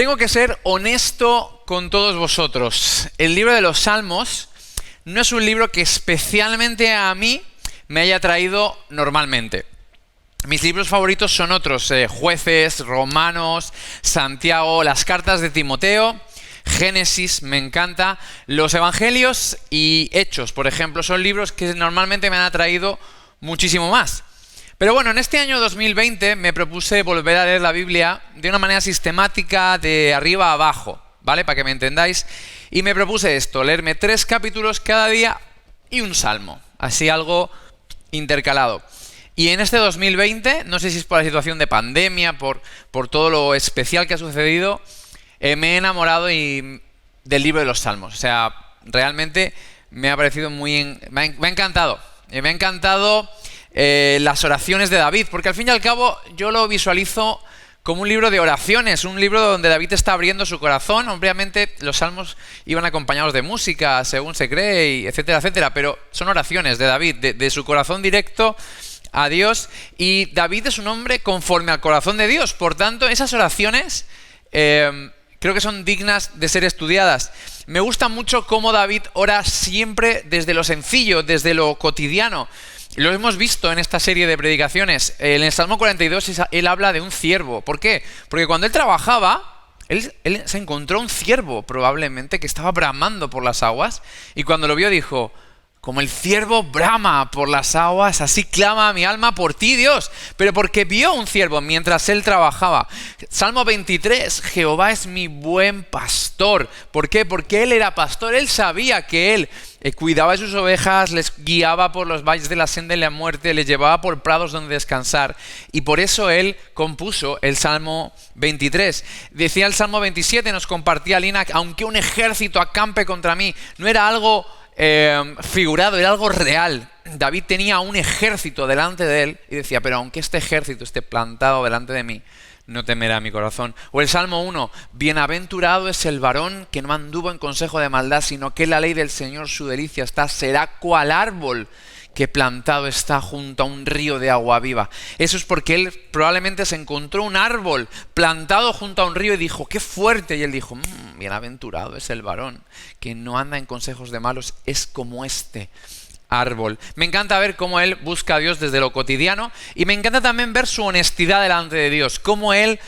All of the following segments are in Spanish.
Tengo que ser honesto con todos vosotros. El libro de los Salmos no es un libro que especialmente a mí me haya traído normalmente. Mis libros favoritos son otros, Jueces, Romanos, Santiago, las cartas de Timoteo, Génesis, me encanta. Los Evangelios y Hechos, por ejemplo, son libros que normalmente me han atraído muchísimo más. Pero bueno, en este año 2020 me propuse volver a leer la Biblia de una manera sistemática, de arriba a abajo, ¿vale? Para que me entendáis. Y me propuse esto, leerme 3 capítulos cada día y un salmo, así algo intercalado. Y en este 2020, no sé si es por la situación de pandemia, por todo lo especial que ha sucedido, me he enamorado del libro de los Salmos. O sea, realmente me ha parecido me ha encantado. Me ha encantado las oraciones de David, porque al fin y al cabo yo lo visualizo como un libro de oraciones, un libro donde David está abriendo su corazón. Obviamente los salmos iban acompañados de música, según se cree, y etcétera, etcétera, pero son oraciones de David, de su corazón directo a Dios, y David es un hombre conforme al corazón de Dios. Por tanto, esas oraciones creo que son dignas de ser estudiadas. Me gusta mucho cómo David ora siempre desde lo sencillo, desde lo cotidiano. Lo hemos visto en esta serie de predicaciones. En el Salmo 42 él habla de un ciervo. ¿Por qué? Porque cuando él trabajaba, él se encontró un ciervo probablemente que estaba bramando por las aguas, y cuando lo vio dijo: como el ciervo brama por las aguas, así clama mi alma por ti, Dios. Pero porque vio un ciervo mientras él trabajaba. Salmo 23, Jehová es mi buen pastor. ¿Por qué? Porque él era pastor. Él sabía que él cuidaba de sus ovejas, les guiaba por los valles de la senda de la muerte, les llevaba por prados donde descansar. Y por eso él compuso el Salmo 23. Decía el Salmo 27, nos compartía Lina, aunque un ejército acampe contra mí. No era algo figurado, era algo real. David tenía un ejército delante de él y decía: pero aunque este ejército esté plantado delante de mí, no temerá mi corazón. O el Salmo 1, bienaventurado es el varón que no anduvo en consejo de maldad, sino que en la ley del Señor su delicia está. Será cual árbol que plantado está junto a un río de agua viva. Eso es porque él probablemente se encontró un árbol plantado junto a un río y dijo: qué fuerte. Y él dijo: bienaventurado es el varón que no anda en consejos de malos, es como este árbol. Me encanta ver cómo él busca a Dios desde lo cotidiano, y me encanta también ver su honestidad delante de Dios, cómo él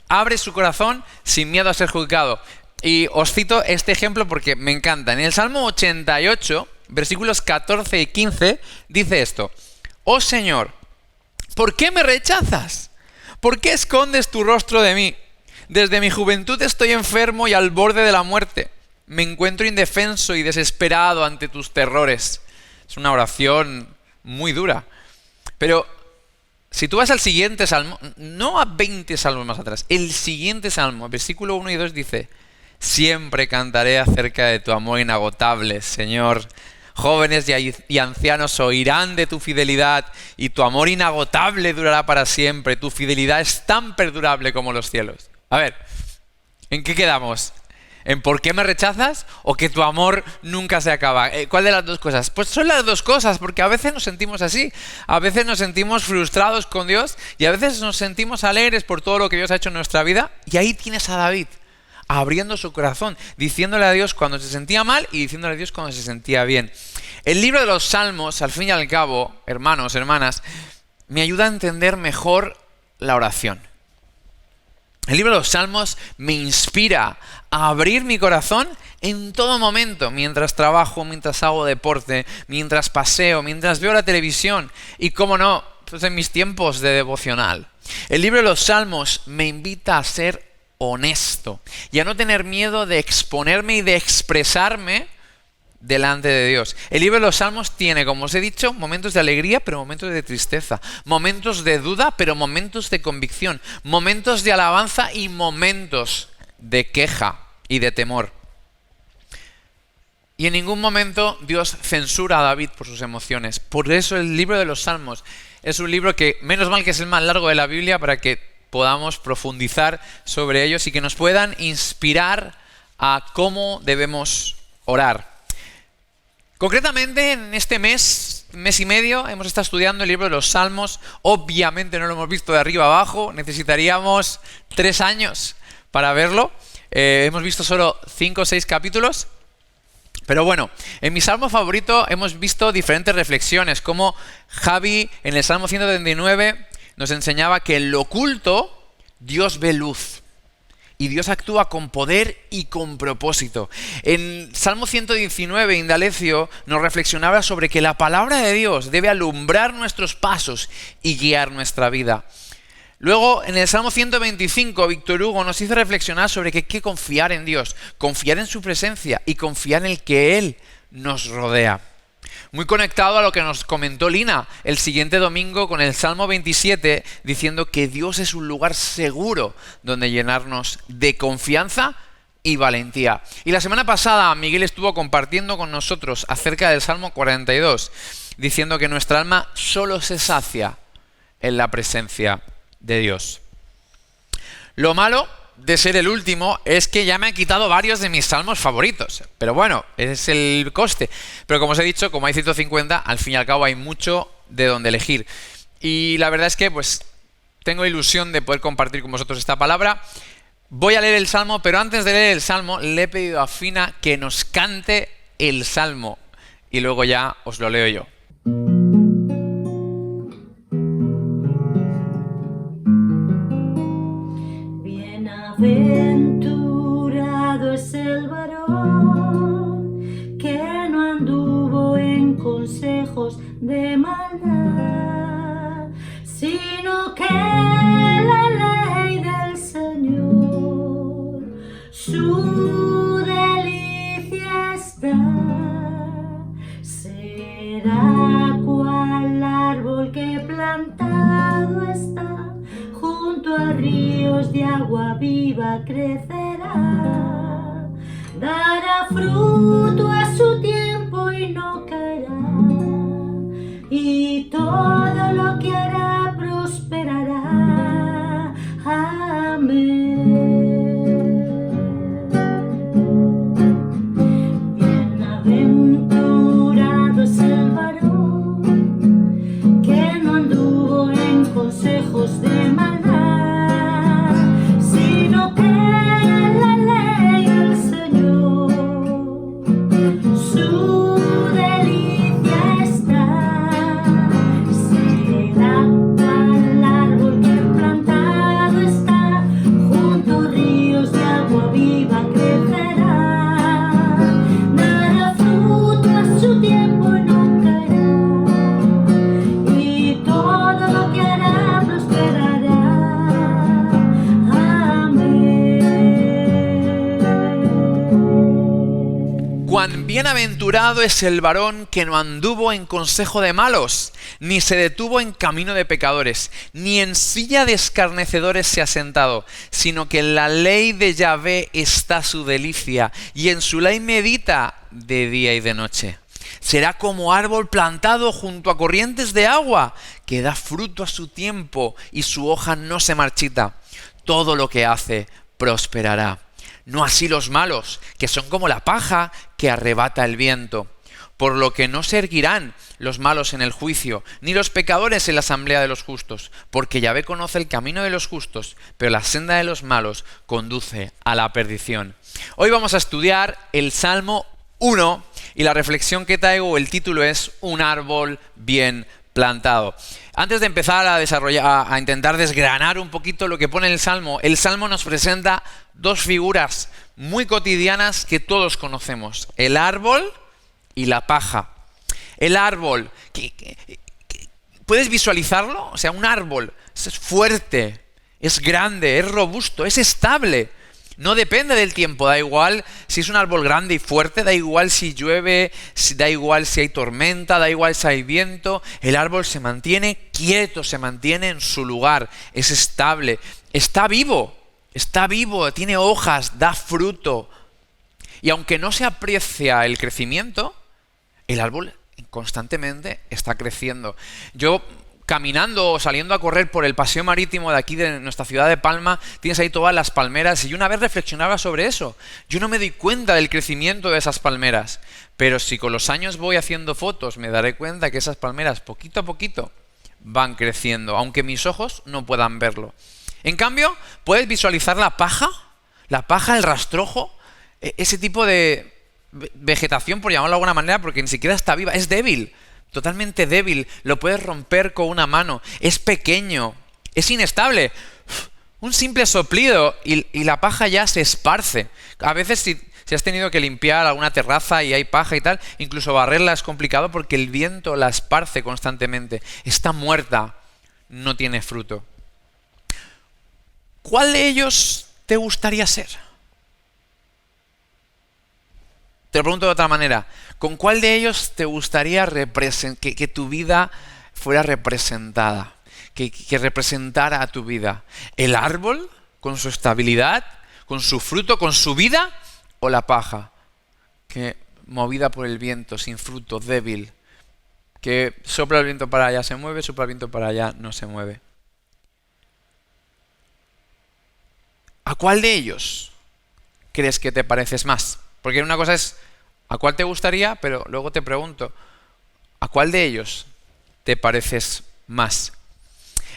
abre su corazón sin miedo a ser juzgado. Y os cito este ejemplo porque me encanta. En el Salmo 88, versículos 14 y 15, dice esto: oh Señor, ¿por qué me rechazas? ¿Por qué escondes tu rostro de mí? Desde mi juventud estoy enfermo y al borde de la muerte. Me encuentro indefenso y desesperado ante tus terrores. Es una oración muy dura. Pero si tú vas al siguiente salmo, no a 20 salmos más atrás, el siguiente salmo, versículo 1 y 2 dice: siempre cantaré acerca de tu amor inagotable, Señor. Jóvenes y ancianos oirán de tu fidelidad, y tu amor inagotable durará para siempre. Tu fidelidad es tan perdurable como los cielos. A ver, ¿en qué quedamos? ¿En por qué me rechazas o que tu amor nunca se acaba? ¿Cuál de las dos cosas? Pues son las dos cosas, porque a veces nos sentimos así. A veces nos sentimos frustrados con Dios y a veces nos sentimos alegres por todo lo que Dios ha hecho en nuestra vida. Y ahí tienes a David abriendo su corazón, diciéndole a Dios cuando se sentía mal y diciéndole a Dios cuando se sentía bien. El libro de los Salmos, al fin y al cabo, hermanos, hermanas, me ayuda a entender mejor la oración. El libro de los Salmos me inspira a abrir mi corazón en todo momento, mientras trabajo, mientras hago deporte, mientras paseo, mientras veo la televisión y, cómo no, pues en mis tiempos de devocional. El libro de los Salmos me invita a ser honesto y a no tener miedo de exponerme y de expresarme delante de Dios. El libro de los Salmos tiene, como os he dicho, momentos de alegría, pero momentos de tristeza, momentos de duda, pero momentos de convicción, momentos de alabanza y momentos de queja y de temor. Y en ningún momento Dios censura a David por sus emociones. Por eso el libro de los Salmos es un libro que, menos mal que es el más largo de la Biblia, para que podamos profundizar sobre ellos y que nos puedan inspirar a cómo debemos orar. Concretamente, en este mes y medio, hemos estado estudiando el libro de los Salmos. Obviamente no lo hemos visto de arriba abajo, necesitaríamos 3 años para verlo. Hemos visto solo 5 o 6 capítulos. Pero bueno, en mi salmo favorito hemos visto diferentes reflexiones, como Javi en el Salmo 139 nos enseñaba que en lo oculto Dios ve luz y Dios actúa con poder y con propósito. En Salmo 119, Indalecio nos reflexionaba sobre que la palabra de Dios debe alumbrar nuestros pasos y guiar nuestra vida. Luego, en el Salmo 125, Víctor Hugo nos hizo reflexionar sobre que hay que confiar en Dios, confiar en su presencia y confiar en el que Él nos rodea. Muy conectado a lo que nos comentó Lina el siguiente domingo con el Salmo 27, diciendo que Dios es un lugar seguro donde llenarnos de confianza y valentía. Y la semana pasada Miguel estuvo compartiendo con nosotros acerca del Salmo 42, diciendo que nuestra alma solo se sacia en la presencia de Dios. Lo malo de ser el último es que ya me han quitado varios de mis salmos favoritos, pero bueno, ese es el coste. Pero como os he dicho, como hay 150, al fin y al cabo hay mucho de donde elegir. Y la verdad es que pues tengo ilusión de poder compartir con vosotros esta palabra. Voy a leer el salmo, pero antes de leer el salmo le he pedido a Fina que nos cante el salmo y luego ya os lo leo yo. Bienaventurado es el varón que no anduvo en consejos de maldad, sino que la ley del Señor su delicia está. Será cual árbol que plantado está junto a ríos de agua viva, crecerá, dará fruto a su tiempo y no caerá, y todo lo que hará prosperará. Amén. Bienaventurado es el varón que no anduvo en consejos de maldad, Bienaventurado es el varón que no anduvo en consejo de malos, ni se detuvo en camino de pecadores, ni en silla de escarnecedores se ha sentado, sino que en la ley de Yahvé está su delicia, y en su ley medita de día y de noche. Será como árbol plantado junto a corrientes de agua, que da fruto a su tiempo, y su hoja no se marchita. Todo lo que hace prosperará. No así los malos, que son como la paja que arrebata el viento. Por lo que no se erguirán los malos en el juicio, ni los pecadores en la asamblea de los justos, porque Yahvé conoce el camino de los justos, pero la senda de los malos conduce a la perdición. Hoy vamos a estudiar el Salmo 1 y la reflexión que traigo, el título es Un árbol bien plantado. Antes de empezar a intentar desgranar un poquito lo que pone el Salmo nos presenta dos figuras muy cotidianas que todos conocemos: el árbol y la paja. El árbol, ¿puedes visualizarlo? O sea, un árbol es fuerte, es grande, es robusto, es estable. No depende del tiempo, da igual si es un árbol grande y fuerte, da igual si llueve, da igual si hay tormenta, da igual si hay viento. El árbol se mantiene quieto, se mantiene en su lugar, es estable, está vivo, tiene hojas, da fruto. Y aunque no se aprecia el crecimiento, el árbol constantemente está creciendo. Yo, caminando o saliendo a correr por el paseo marítimo de aquí de nuestra ciudad de Palma, tienes ahí todas las palmeras, y una vez reflexionaba sobre eso. Yo no me doy cuenta del crecimiento de esas palmeras, pero si con los años voy haciendo fotos, me daré cuenta que esas palmeras poquito a poquito van creciendo, aunque mis ojos no puedan verlo. En cambio, ¿puedes visualizar la paja? La paja, el rastrojo, ese tipo de vegetación, por llamarlo de alguna manera, porque ni siquiera está viva, es débil, totalmente débil, lo puedes romper con una mano, es pequeño, es inestable. Un simple soplido y la paja ya se esparce. A veces si has tenido que limpiar alguna terraza y hay paja y tal, incluso barrerla es complicado porque el viento la esparce constantemente. Está muerta, no tiene fruto. ¿Cuál de ellos te gustaría ser? Te lo pregunto de otra manera. ¿Con cuál de ellos te gustaría que tu vida fuera representada? Que representara a tu vida. ¿El árbol con su estabilidad, con su fruto, con su vida? ¿O la paja, que movida por el viento, sin fruto, débil, que sopla el viento para allá se mueve, sopla el viento para allá no se mueve? ¿A cuál de ellos crees que te pareces más? Porque una cosa es ¿a cuál te gustaría? Pero luego te pregunto, ¿a cuál de ellos te pareces más?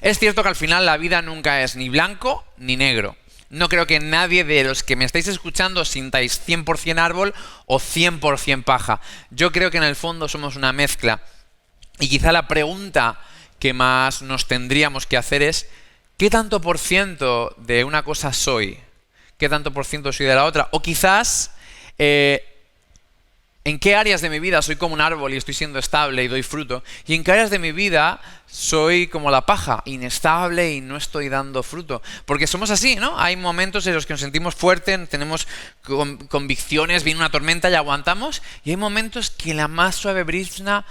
Es cierto que al final la vida nunca es ni blanco ni negro. No creo que nadie de los que me estáis escuchando sintáis 100% árbol o 100% paja. Yo creo que en el fondo somos una mezcla. Y quizá la pregunta que más nos tendríamos que hacer es ¿qué tanto por ciento de una cosa soy? ¿Qué tanto por ciento soy de la otra? O quizás ¿en qué áreas de mi vida soy como un árbol y estoy siendo estable y doy fruto? ¿Y en qué áreas de mi vida soy como la paja, inestable y no estoy dando fruto? Porque somos así, ¿no? Hay momentos en los que nos sentimos fuertes, tenemos convicciones, viene una tormenta y aguantamos. Y hay momentos que la más suave brisna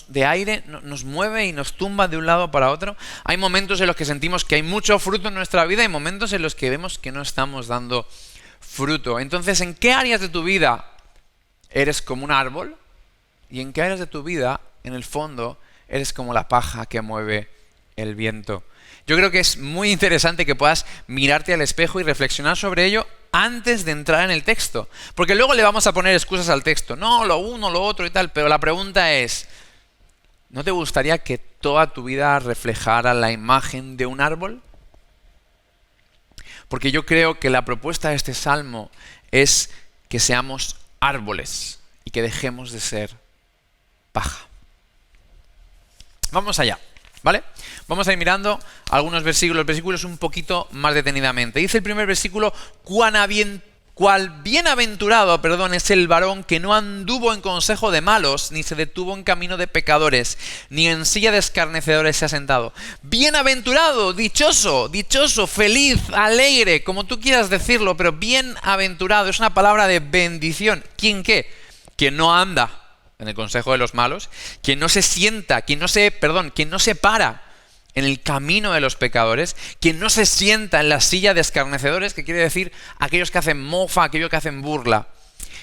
de aire nos mueve y nos tumba de un lado para otro. Hay momentos en los que sentimos que hay mucho fruto en nuestra vida y momentos en los que vemos que no estamos dando fruto. Entonces, ¿en qué áreas de tu vida eres como un árbol? ¿Y en qué áreas de tu vida, en el fondo, eres como la paja que mueve el viento? Yo creo que es muy interesante que puedas mirarte al espejo y reflexionar sobre ello antes de entrar en el texto. Porque luego le vamos a poner excusas al texto. No, lo uno, lo otro y tal. Pero la pregunta es, ¿no te gustaría que toda tu vida reflejara la imagen de un árbol? Porque yo creo que la propuesta de este salmo es que seamos árboles y que dejemos de ser paja. Vamos allá, ¿vale? Vamos a ir mirando algunos versículos un poquito más detenidamente. Dice el primer versículo: cuál bienaventurado, es el varón que no anduvo en consejo de malos, ni se detuvo en camino de pecadores, ni en silla de escarnecedores se ha sentado. Bienaventurado, dichoso, feliz, alegre, como tú quieras decirlo, pero bienaventurado es una palabra de bendición. ¿Quién qué? Quien no anda en el consejo de los malos, quien no se sienta, quien no se para en el camino de los pecadores, quien no se sienta en la silla de escarnecedores, que quiere decir aquellos que hacen mofa, aquellos que hacen burla.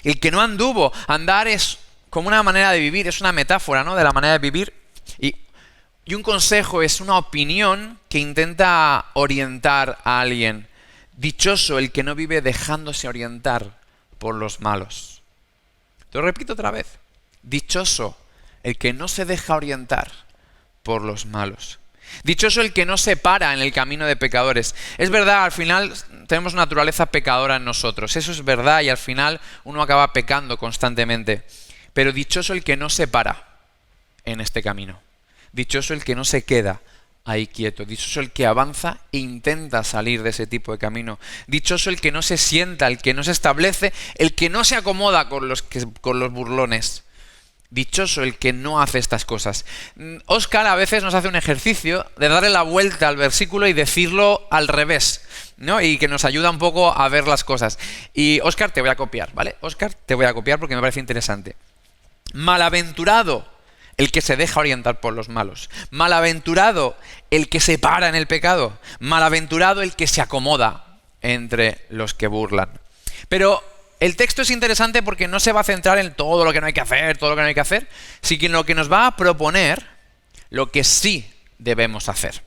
El que no anduvo, andar es como una manera de vivir, es una metáfora, ¿no?, de la manera de vivir. Y un consejo es una opinión que intenta orientar a alguien. Dichoso el que no vive dejándose orientar por los malos. Te lo repito otra vez. Dichoso el que no se deja orientar por los malos. Dichoso el que no se para en el camino de pecadores. Es verdad, al final tenemos naturaleza pecadora en nosotros. Eso es verdad y al final uno acaba pecando constantemente. Pero dichoso el que no se para en este camino. Dichoso el que no se queda ahí quieto. Dichoso el que avanza e intenta salir de ese tipo de camino. Dichoso el que no se sienta, el que no se establece, el que no se acomoda con los burlones. Dichoso el que no hace estas cosas. Óscar a veces nos hace un ejercicio de darle la vuelta al versículo y decirlo al revés, ¿no? Y que nos ayuda un poco a ver las cosas. Y Óscar, te voy a copiar, ¿vale? Óscar, te voy a copiar porque me parece interesante. Malaventurado el que se deja orientar por los malos. Malaventurado el que se para en el pecado. Malaventurado el que se acomoda entre los que burlan. Pero el texto es interesante porque no se va a centrar en todo lo que no hay que hacer, sino lo que nos va a proponer lo que sí debemos hacer.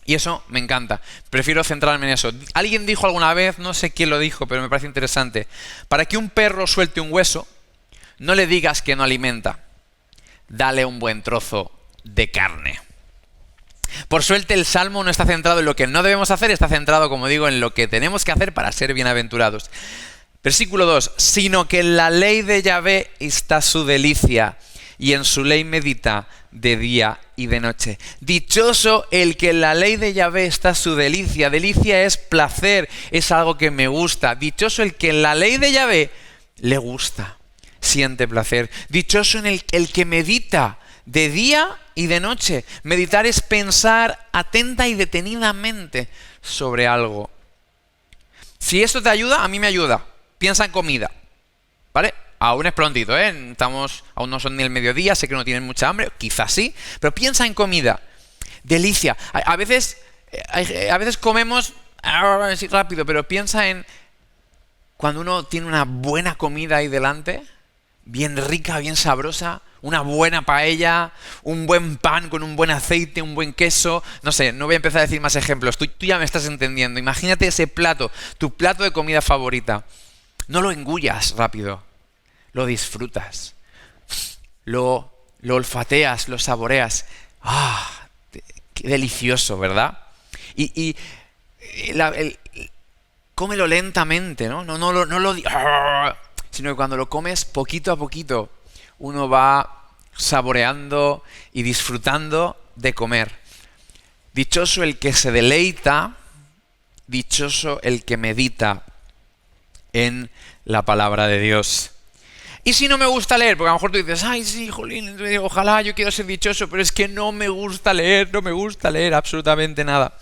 Y eso me encanta. Prefiero centrarme en eso. Alguien dijo alguna vez, no sé quién lo dijo, pero me parece interesante: para que un perro suelte un hueso, no le digas que no alimenta. Dale un buen trozo de carne. Por suerte el Salmo no está centrado en lo que no debemos hacer, está centrado, como digo, en lo que tenemos que hacer para ser bienaventurados. Versículo 2, sino que en la ley de Yahvé está su delicia, y en su ley medita de día y de noche. Dichoso el que en la ley de Yahvé está su delicia. Delicia es placer, es algo que me gusta. Dichoso el que en la ley de Yahvé le gusta, siente placer. Dichoso en el que medita de día y de noche. Meditar es pensar atenta y detenidamente sobre algo. Si esto te ayuda, a mí me ayuda. Piensa en comida, ¿vale? Aún es prontito, ¿eh? Aún no son ni el mediodía, sé que no tienen mucha hambre, quizás sí, pero piensa en comida. Delicia. A veces comemos así rápido, pero piensa en cuando uno tiene una buena comida ahí delante, bien rica, bien sabrosa, una buena paella, un buen pan con un buen aceite, un buen queso. No sé, no voy a empezar a decir más ejemplos, tú ya me estás entendiendo. Imagínate ese plato, tu plato de comida favorita. No lo engullas rápido. Lo disfrutas, lo olfateas, lo saboreas. ¡Ah! Qué delicioso, ¿verdad? Cómelo lentamente, ¿no? Sino que cuando lo comes poquito a poquito, uno va saboreando y disfrutando de comer. Dichoso el que se deleita, dichoso el que medita en la palabra de Dios. Y si no me gusta leer, porque a lo mejor tú dices, ay sí, jolín, ojalá yo quiero ser dichoso, pero es que no me gusta leer absolutamente nada.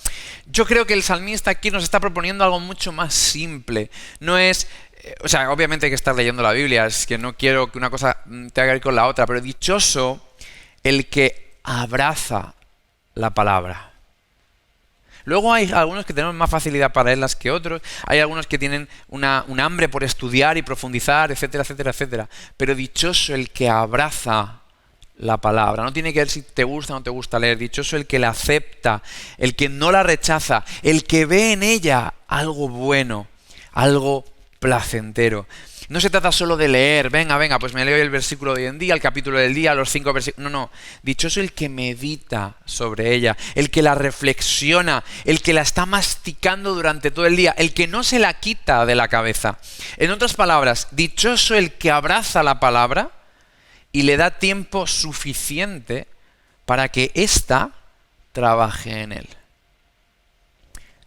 Yo creo que el salmista aquí nos está proponiendo algo mucho más simple. No es, obviamente hay que estar leyendo la Biblia, es que no quiero que una cosa tenga que ver con la otra, pero dichoso el que abraza la palabra. Luego hay algunos que tenemos más facilidad para leerlas que otros, hay algunos que tienen un hambre por estudiar y profundizar, etcétera, etcétera, etcétera. Pero dichoso el que abraza la palabra. No tiene que ver si te gusta o no te gusta leer. Dichoso el que la acepta, el que no la rechaza, el que ve en ella algo bueno, algo placentero. No se trata solo de leer, venga, pues me leo el versículo de hoy en día, el capítulo del día, los 5 versículos. No. Dichoso el que medita sobre ella, el que la reflexiona, el que la está masticando durante todo el día, el que no se la quita de la cabeza. En otras palabras, dichoso el que abraza la palabra y le da tiempo suficiente para que ésta trabaje en él.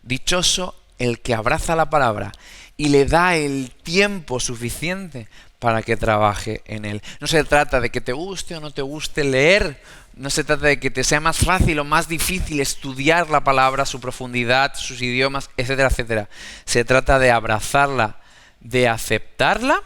Dichoso el que abraza la palabra y le da el tiempo suficiente para que trabaje en él. No se trata de que te guste o no te guste leer, no se trata de que te sea más fácil o más difícil estudiar la palabra, su profundidad, sus idiomas, etcétera, etcétera. Se trata de abrazarla, de aceptarla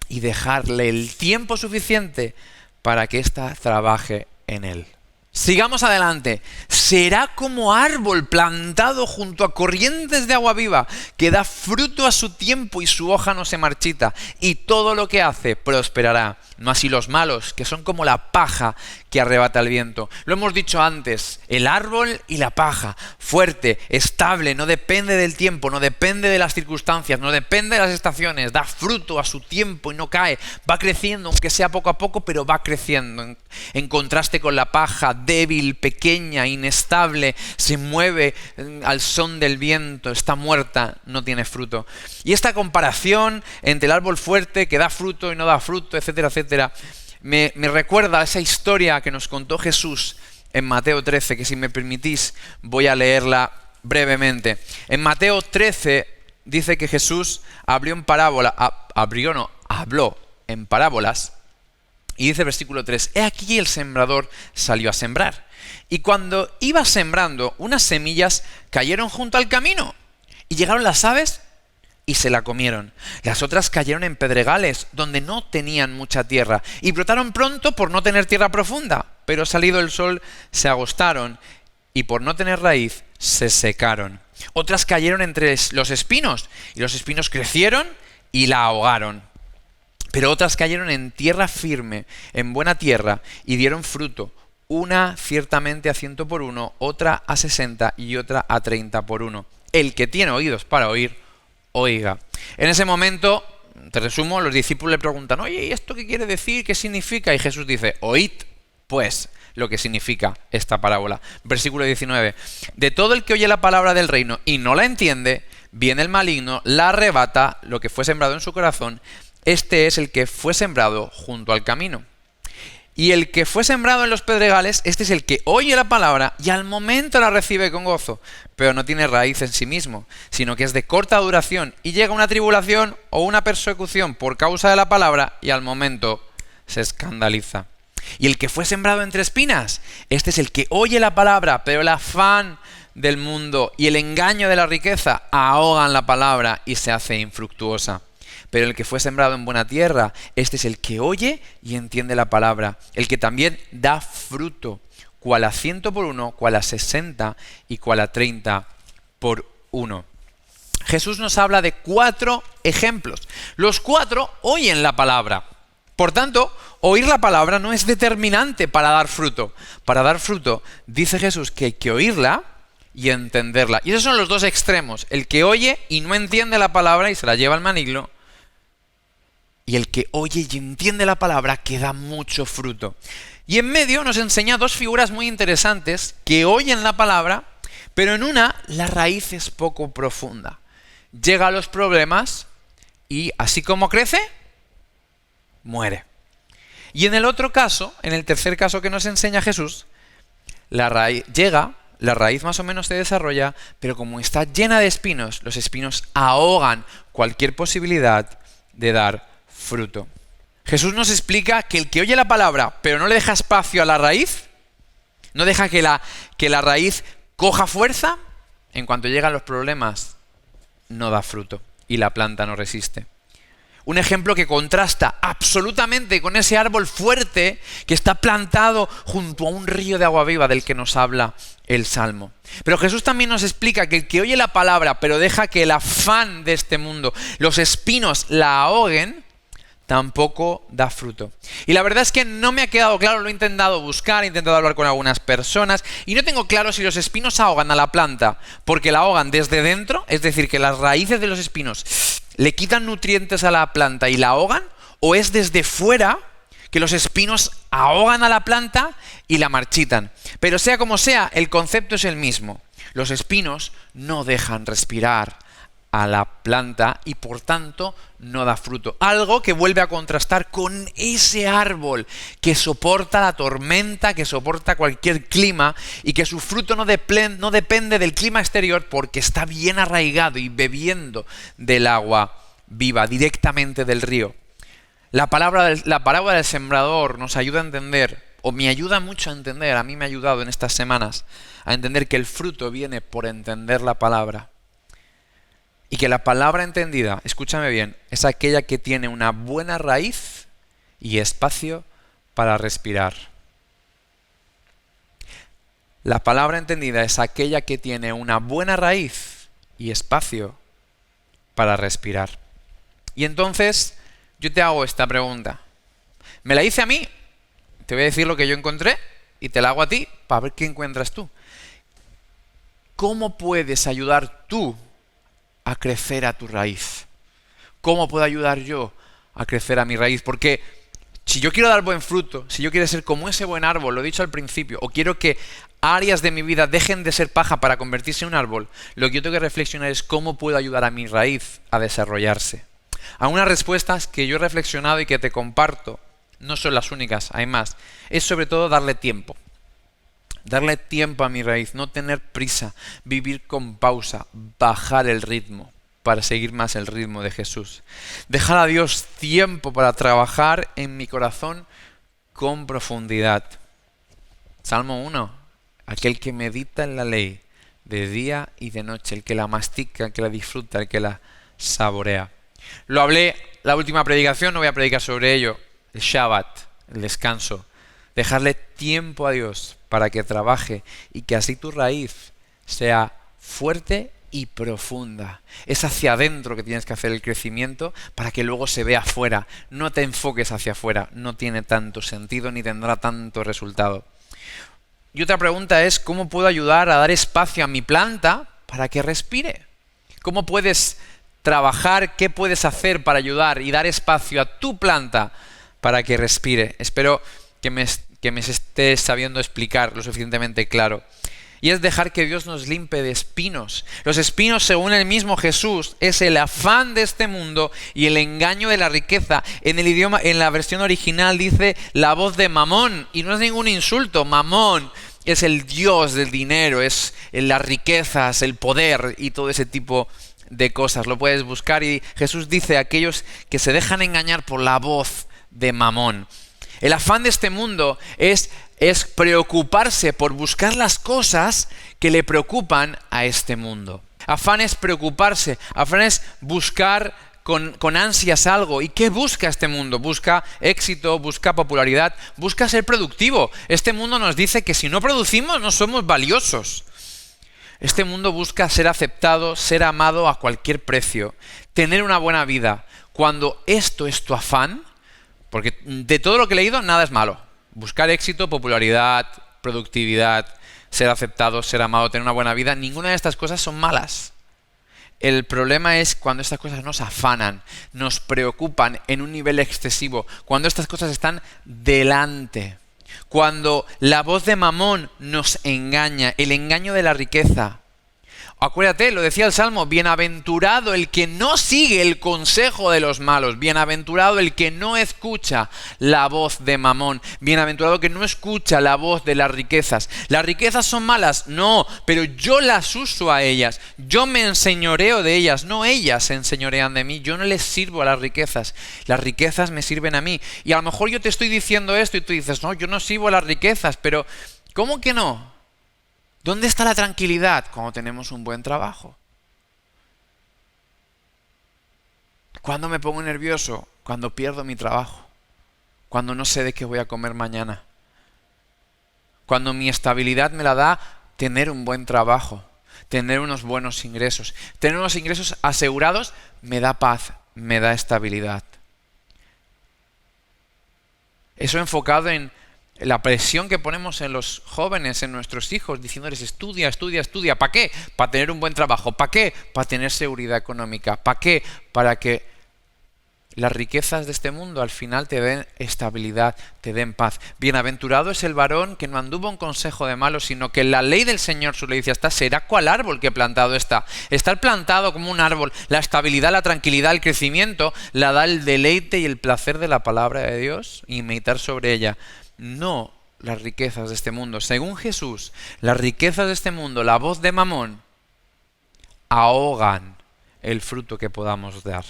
y dejarle el tiempo suficiente para que ésta trabaje en él. Sigamos adelante. Será como árbol plantado junto a corrientes de agua viva, que da fruto a su tiempo y su hoja no se marchita, y todo lo que hace prosperará. No así los malos, que son como la paja que arrebata el viento. Lo hemos dicho antes, el árbol y la paja, fuerte, estable, no depende del tiempo, no depende de las circunstancias, no depende de las estaciones, da fruto a su tiempo y no cae, va creciendo, aunque sea poco a poco, pero va creciendo. En contraste con la paja, débil, pequeña, inestable, se mueve al son del viento, está muerta, no tiene fruto. Y esta comparación entre el árbol fuerte que da fruto y no da fruto, etcétera, etcétera, me recuerda a esa historia que nos contó Jesús en Mateo 13, que si me permitís voy a leerla brevemente. En Mateo 13 dice que Jesús habló en parábolas. Y dice el versículo 3, he aquí el sembrador salió a sembrar. Y cuando iba sembrando, unas semillas cayeron junto al camino. Y llegaron las aves y se la comieron. Las otras cayeron en pedregales, donde no tenían mucha tierra. Y brotaron pronto por no tener tierra profunda. Pero salido el sol se agostaron y por no tener raíz se secaron. Otras cayeron entre los espinos. Y los espinos crecieron y la ahogaron. Pero otras cayeron en tierra firme, en buena tierra, y dieron fruto. Una ciertamente a 100 por 1, otra a 60 y otra a 30 por 1. El que tiene oídos para oír, oiga. En ese momento, te resumo, los discípulos le preguntan, oye, ¿y esto qué quiere decir? ¿Qué significa? Y Jesús dice, oíd pues lo que significa esta parábola. Versículo 19. De todo el que oye la palabra del reino y no la entiende, viene el maligno, la arrebata, lo que fue sembrado en su corazón. Este es el que fue sembrado junto al camino. Y el que fue sembrado en los pedregales, este es el que oye la palabra y al momento la recibe con gozo, pero no tiene raíz en sí mismo, sino que es de corta duración y llega una tribulación o una persecución por causa de la palabra y al momento se escandaliza. Y el que fue sembrado entre espinas, este es el que oye la palabra, pero el afán del mundo y el engaño de la riqueza ahogan la palabra y se hace infructuosa. Pero el que fue sembrado en buena tierra, este es el que oye y entiende la palabra, el que también da fruto, cual a 100 por 1, cual a 60 y cual a 30 por 1. Jesús nos habla de 4 ejemplos. Los 4 oyen la palabra. Por tanto, oír la palabra no es determinante para dar fruto. Para dar fruto, dice Jesús que hay que oírla y entenderla. Y esos son los dos extremos. El que oye y no entiende la palabra y se la lleva al maligno. Y el que oye y entiende la palabra que da mucho fruto. Y en medio nos enseña 2 figuras muy interesantes que oyen la palabra, pero en una la raíz es poco profunda. Llega a los problemas y así como crece, muere. Y en el otro caso, en el tercer caso que nos enseña Jesús, la raíz llega, la raíz más o menos se desarrolla, pero como está llena de espinos, los espinos ahogan cualquier posibilidad de dar fruto. Jesús nos explica que el que oye la palabra, pero no le deja espacio a la raíz, no deja que la raíz coja fuerza, en cuanto llegan los problemas, no da fruto y la planta no resiste. Un ejemplo que contrasta absolutamente con ese árbol fuerte que está plantado junto a un río de agua viva del que nos habla el Salmo. Pero Jesús también nos explica que el que oye la palabra, pero deja que el afán de este mundo, los espinos la ahoguen, tampoco da fruto. Y la verdad es que no me ha quedado claro, lo he intentado buscar, he intentado hablar con algunas personas y no tengo claro si los espinos ahogan a la planta porque la ahogan desde dentro, es decir, que las raíces de los espinos le quitan nutrientes a la planta y la ahogan, o es desde fuera que los espinos ahogan a la planta y la marchitan. Pero sea como sea, el concepto es el mismo. Los espinos no dejan respirar a la planta y por tanto no da fruto. Algo que vuelve a contrastar con ese árbol que soporta la tormenta, que soporta cualquier clima y que su fruto no depende del clima exterior porque está bien arraigado y bebiendo del agua viva directamente del río. La parábola del sembrador nos ayuda a entender, o me ayuda mucho a entender, a mí me ha ayudado en estas semanas, a entender que el fruto viene por entender la palabra. Y que la palabra entendida, escúchame bien, es aquella que tiene una buena raíz y espacio para respirar. La palabra entendida es aquella que tiene una buena raíz y espacio para respirar. Y entonces yo te hago esta pregunta. Me la hice a mí, te voy a decir lo que yo encontré y te la hago a ti para ver qué encuentras tú. ¿Cómo puedes ayudar tú a crecer a tu raíz? ¿Cómo puedo ayudar yo a crecer a mi raíz? Porque si yo quiero dar buen fruto, si yo quiero ser como ese buen árbol, lo he dicho al principio, o quiero que áreas de mi vida dejen de ser paja para convertirse en un árbol, lo que yo tengo que reflexionar es cómo puedo ayudar a mi raíz a desarrollarse. Algunas respuestas que yo he reflexionado y que te comparto, no son las únicas, hay más, es sobre todo darle tiempo. Darle tiempo a mi raíz, no tener prisa, vivir con pausa, bajar el ritmo para seguir más el ritmo de Jesús. Dejar a Dios tiempo para trabajar en mi corazón con profundidad. Salmo 1, aquel que medita en la ley de día y de noche, el que la mastica, el que la disfruta, el que la saborea. Lo hablé la última predicación, no voy a predicar sobre ello, el Shabbat, el descanso. Dejarle tiempo a Dios para que trabaje y que así tu raíz sea fuerte y profunda. Es hacia adentro que tienes que hacer el crecimiento para que luego se vea afuera. No te enfoques hacia afuera, no tiene tanto sentido ni tendrá tanto resultado. Y otra pregunta es, ¿cómo puedo ayudar a dar espacio a mi planta para que respire? ¿Cómo puedes trabajar? ¿Qué puedes hacer para ayudar y dar espacio a tu planta para que respire? Espero que que me esté sabiendo explicar lo suficientemente claro. Y es dejar que Dios nos limpie de espinos. Los espinos, según el mismo Jesús, es el afán de este mundo y el engaño de la riqueza. En la versión original dice la voz de Mamón, y no es ningún insulto. Mamón es el dios del dinero, es las riquezas, el poder y todo ese tipo de cosas. Lo puedes buscar y Jesús dice a aquellos que se dejan engañar por la voz de Mamón. El afán de este mundo es preocuparse por buscar las cosas que le preocupan a este mundo. Afán es preocuparse, afán es buscar con ansias algo. ¿Y qué busca este mundo? Busca éxito, busca popularidad, busca ser productivo. Este mundo nos dice que si no producimos no somos valiosos. Este mundo busca ser aceptado, ser amado a cualquier precio, tener una buena vida. Cuando esto es tu afán, porque de todo lo que he leído, nada es malo. Buscar éxito, popularidad, productividad, ser aceptado, ser amado, tener una buena vida, ninguna de estas cosas son malas. El problema es cuando estas cosas nos afanan, nos preocupan en un nivel excesivo, cuando estas cosas están delante, cuando la voz de Mamón nos engaña, el engaño de la riqueza. Acuérdate, lo decía el Salmo, bienaventurado el que no sigue el consejo de los malos, bienaventurado el que no escucha la voz de Mamón, bienaventurado que no escucha la voz de las riquezas. ¿Las riquezas son malas? No, pero yo las uso a ellas, yo me enseñoreo de ellas, no ellas se enseñorean de mí, yo no les sirvo a las riquezas me sirven a mí. Y a lo mejor yo te estoy diciendo esto y tú dices, no, yo no sirvo a las riquezas, pero ¿cómo que no? ¿Dónde está la tranquilidad cuando tenemos un buen trabajo? ¿Cuándo me pongo nervioso? Cuando pierdo mi trabajo. Cuando no sé de qué voy a comer mañana. Cuando mi estabilidad me la da tener un buen trabajo, tener unos buenos ingresos. Tener unos ingresos asegurados me da paz, me da estabilidad. Eso enfocado en la presión que ponemos en los jóvenes, en nuestros hijos, diciéndoles estudia, estudia, estudia. ¿Para qué? Para tener un buen trabajo. ¿Para qué? Para tener seguridad económica. ¿Para qué? Para que las riquezas de este mundo al final te den estabilidad, te den paz. Bienaventurado es el varón que no anduvo en consejo de malos, sino que en la ley del Señor su ley dice, será cual árbol que plantado está. Estar plantado como un árbol, la estabilidad, la tranquilidad, el crecimiento, la da el deleite y el placer de la palabra de Dios y meditar sobre ella. No las riquezas de este mundo. Según Jesús, las riquezas de este mundo, la voz de Mamón, ahogan el fruto que podamos dar.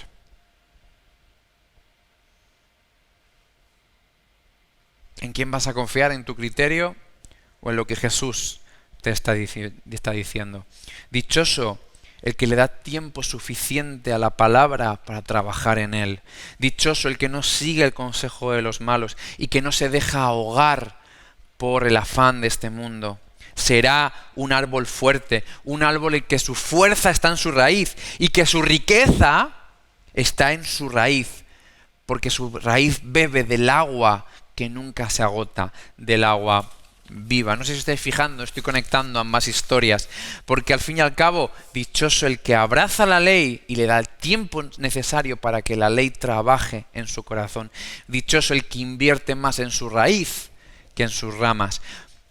¿En quién vas a confiar? ¿En tu criterio o en lo que Jesús te está diciendo? Dichoso el que le da tiempo suficiente a la palabra para trabajar en él. Dichoso el que no sigue el consejo de los malos y que no se deja ahogar por el afán de este mundo. Será un árbol fuerte, un árbol en que su fuerza está en su raíz y que su riqueza está en su raíz, porque su raíz bebe del agua que nunca se agota, del agua viva. No sé si estáis fijando, estoy conectando ambas historias, porque al fin y al cabo, dichoso el que abraza la ley y le da el tiempo necesario para que la ley trabaje en su corazón. Dichoso el que invierte más en su raíz que en sus ramas.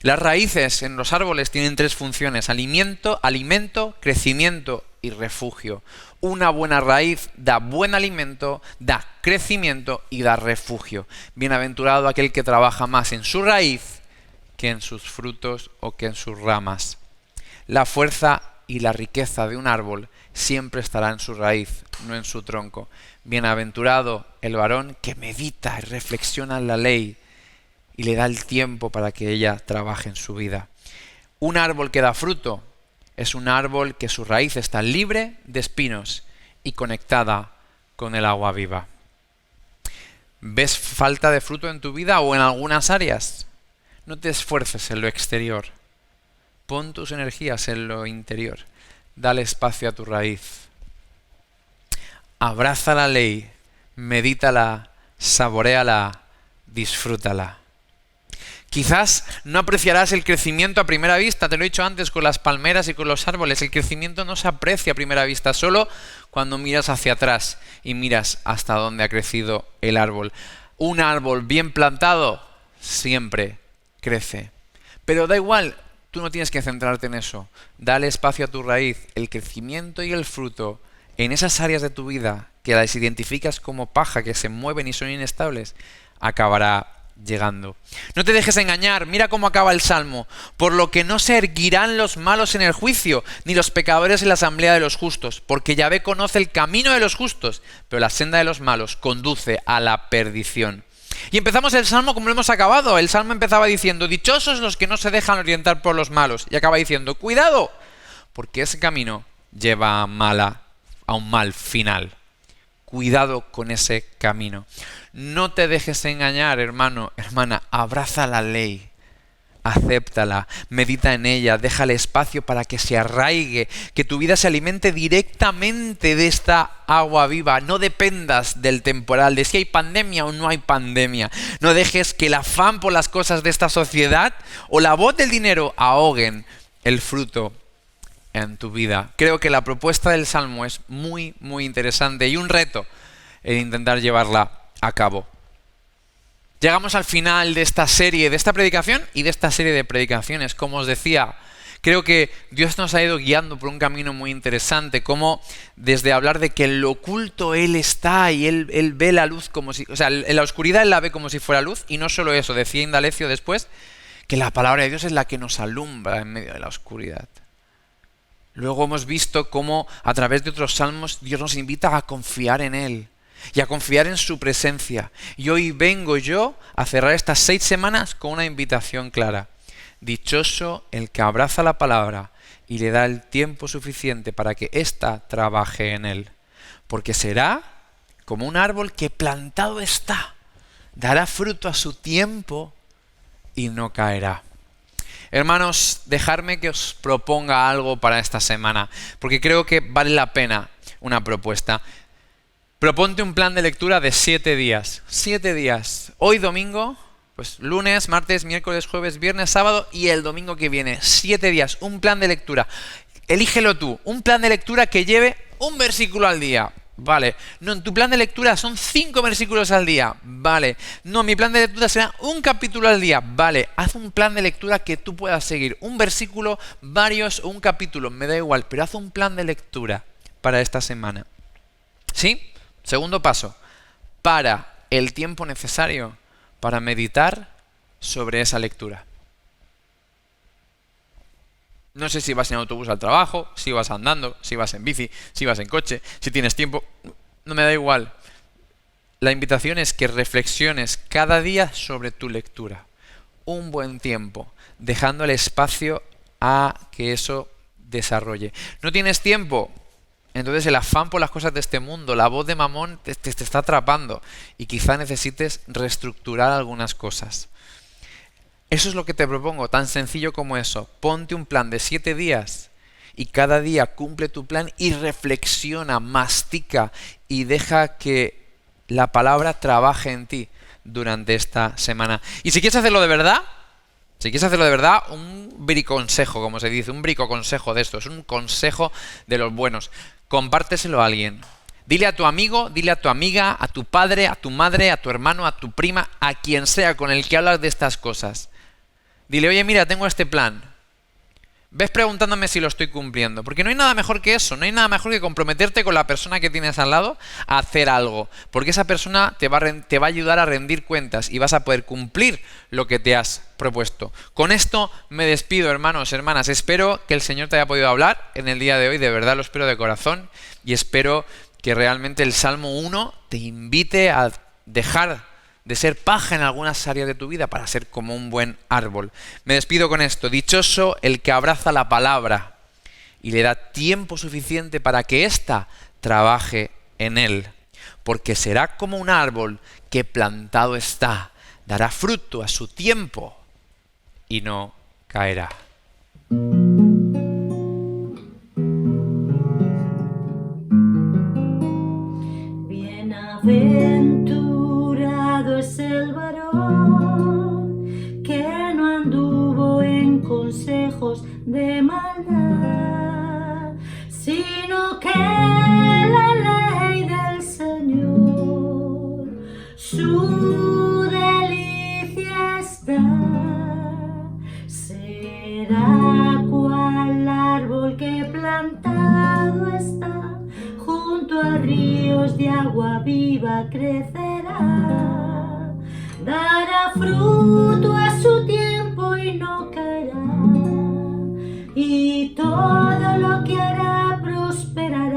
Las raíces en los árboles tienen tres funciones: alimento, crecimiento y refugio. Una buena raíz da buen alimento, da crecimiento y da refugio. Bienaventurado aquel que trabaja más en su raíz que en sus frutos o que en sus ramas. La fuerza y la riqueza de un árbol siempre estará en su raíz, no en su tronco. Bienaventurado el varón que medita y reflexiona en la ley y le da el tiempo para que ella trabaje en su vida. Un árbol que da fruto es un árbol que su raíz está libre de espinos y conectada con el agua viva. ¿Ves falta de fruto en tu vida o en algunas áreas? No te esfuerces en lo exterior. Pon tus energías en lo interior. Dale espacio a tu raíz. Abraza la ley, medítala, saboréala, disfrútala. Quizás no apreciarás el crecimiento a primera vista, te lo he dicho antes con las palmeras y con los árboles. El crecimiento no se aprecia a primera vista, solo cuando miras hacia atrás y miras hasta dónde ha crecido el árbol. Un árbol bien plantado siempre crece. Pero da igual, tú no tienes que centrarte en eso. Dale espacio a tu raíz. El crecimiento y el fruto en esas áreas de tu vida que las identificas como paja, que se mueven y son inestables, acabará llegando. No te dejes engañar, mira cómo acaba el Salmo. Por lo que no se erguirán los malos en el juicio, ni los pecadores en la asamblea de los justos, porque Yahvé conoce el camino de los justos, pero la senda de los malos conduce a la perdición. Y empezamos el Salmo como lo hemos acabado. El Salmo empezaba diciendo, dichosos los que no se dejan orientar por los malos. Y acaba diciendo, cuidado, porque ese camino lleva a un mal final. Cuidado con ese camino. No te dejes engañar, hermano, hermana. Abraza la ley. Acéptala, medita en ella, déjale espacio para que se arraigue, que tu vida se alimente directamente de esta agua viva. No dependas del temporal, de si hay pandemia o no hay pandemia. No dejes que el afán por las cosas de esta sociedad o la voz del dinero ahoguen el fruto en tu vida. Creo que la propuesta del Salmo es muy, muy interesante y un reto el intentar llevarla a cabo. Llegamos al final de esta serie, de esta predicación y de esta serie de predicaciones. Como os decía, creo que Dios nos ha ido guiando por un camino muy interesante, como desde hablar de que en lo oculto Él está y Él ve la luz como si... O sea, en la oscuridad Él la ve como si fuera luz, y no solo eso, decía Indalecio después, que la palabra de Dios es la que nos alumbra en medio de la oscuridad. Luego hemos visto cómo a través de otros salmos Dios nos invita a confiar en Él y a confiar en su presencia. Y hoy vengo yo a cerrar estas 6 semanas con una invitación clara. Dichoso el que abraza la palabra y le da el tiempo suficiente para que ésta trabaje en él. Porque será como un árbol que plantado está, dará fruto a su tiempo y no caerá. Hermanos, dejadme que os proponga algo para esta semana, porque creo que vale la pena una propuesta. Proponte un plan de lectura de 7 días. 7 días. Hoy domingo, pues lunes, martes, miércoles, jueves, viernes, sábado y el domingo que viene. 7 días. Un plan de lectura. Elígelo tú. Un plan de lectura que lleve un versículo al día. Vale. No, en tu plan de lectura son 5 versículos al día. Vale. No, mi plan de lectura será un capítulo al día. Vale. Haz un plan de lectura que tú puedas seguir. Un versículo, varios o un capítulo. Me da igual. Pero haz un plan de lectura para esta semana. ¿Sí? Segundo paso, para el tiempo necesario para meditar sobre esa lectura. No sé si vas en autobús al trabajo, si vas andando, si vas en bici, si vas en coche, si tienes tiempo, no me da igual. La invitación es que reflexiones cada día sobre tu lectura. Un buen tiempo, dejando el espacio a que eso desarrolle. ¿No tienes tiempo? Entonces el afán por las cosas de este mundo, la voz de Mamón te está atrapando y quizá necesites reestructurar algunas cosas. Eso es lo que te propongo, tan sencillo como eso. Ponte un plan de 7 días y cada día cumple tu plan y reflexiona, mastica y deja que la palabra trabaje en ti durante esta semana. Y si quieres hacerlo de verdad, un briconsejo, como se dice, un bricoconsejo de esto, es un consejo de los buenos. Compárteselo a alguien. Dile a tu amigo, dile a tu amiga, a tu padre, a tu madre, a tu hermano, a tu prima, a quien sea con el que hablas de estas cosas. Dile, oye, mira, tengo este plan. Ves preguntándome si lo estoy cumpliendo. Porque no hay nada mejor que eso. No hay nada mejor que comprometerte con la persona que tienes al lado a hacer algo. Porque esa persona te va a ayudar a rendir cuentas y vas a poder cumplir lo que te has propuesto. Con esto me despido, hermanos, hermanas. Espero que el Señor te haya podido hablar en el día de hoy. De verdad lo espero de corazón. Y espero que realmente el Salmo 1 te invite a dejar de ser paja en algunas áreas de tu vida para ser como un buen árbol. Me despido con esto. Dichoso el que abraza la palabra y le da tiempo suficiente para que ésta trabaje en él. Porque será como un árbol que plantado está, dará fruto a su tiempo y no caerá. Bienaventurado es el varón que no anduvo en consejos de maldad, sino que la ley del Señor, su delicia está. agua viva crecerá, dará fruto a su tiempo y no caerá, y todo lo que hará prosperará.